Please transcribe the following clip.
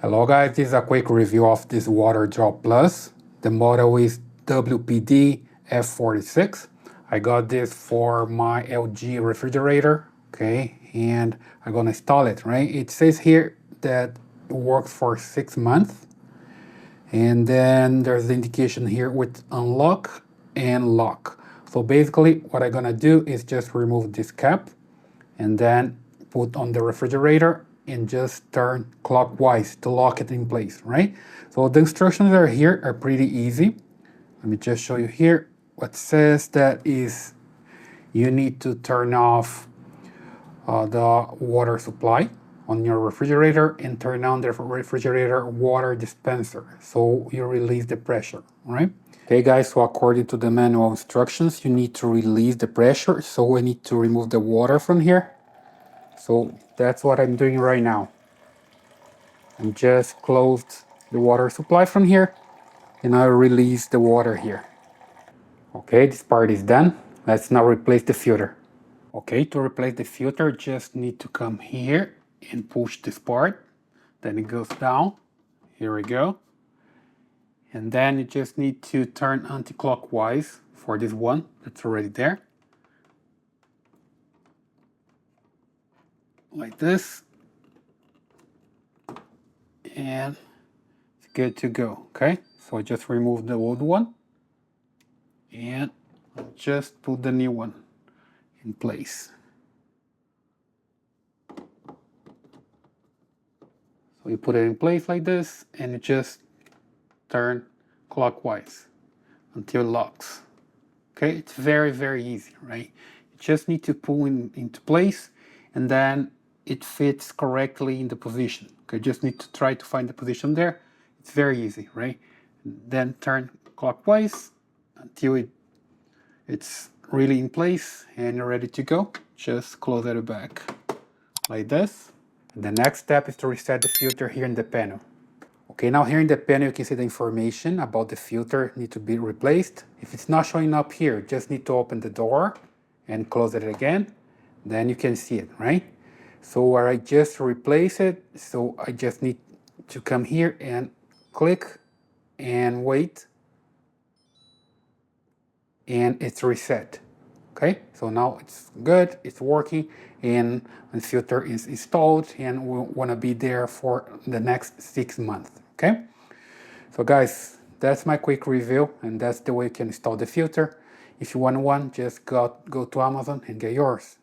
Hello guys, this is a quick review of this Waterdrop Plus. The model is WDP-F46. I got this for my LG refrigerator, okay, and I'm gonna install it, right? It says here that it works for 6 months, and then there's the indication here with unlock and lock. So basically what I'm gonna do is just remove this cap and then put on the refrigerator and just turn clockwise to lock it in place, right? So the instructions are here are pretty easy. Let me just show you here. What says that is you need to turn off the water supply on your refrigerator and turn on the refrigerator water dispenser so you release the pressure, right? Okay guys, so according to the manual instructions, you need to release the pressure, so we need to remove the water from here. So that's what I'm doing right now. I just closed the water supply from here and I release the water here. Okay, this part is done. Let's now replace the filter. Okay, to replace the filter, just need to come here and push this part. Then it goes down. Here we go. And then you just need to turn anti-clockwise for this one that's already there. Like this. And it's good to go. Okay, so I just remove the old one and just put the new one in place. So you put it in place like this and you just turn clockwise until it locks. Okay, it's very, very easy, right? You just need to pull into place and then it fits correctly in the position. Okay, just need to try to find the position there. It's very easy, right? Then turn clockwise until it's really in place and you're ready to go. Just close it back like this. And the next step is to reset the filter here in the panel. Okay, now here in the panel you can see the information about the filter need to be replaced. If it's not showing up here, just need to open the door and close it again. Then you can see it, right? So where I just replace it, so I just need to come here and click and wait. And it's reset. Okay, so now it's good, it's working, and the filter is installed and we want to be there for the next 6 months. Okay, so guys, that's my quick review, and that's the way you can install the filter. If you want one, just go to Amazon and get yours.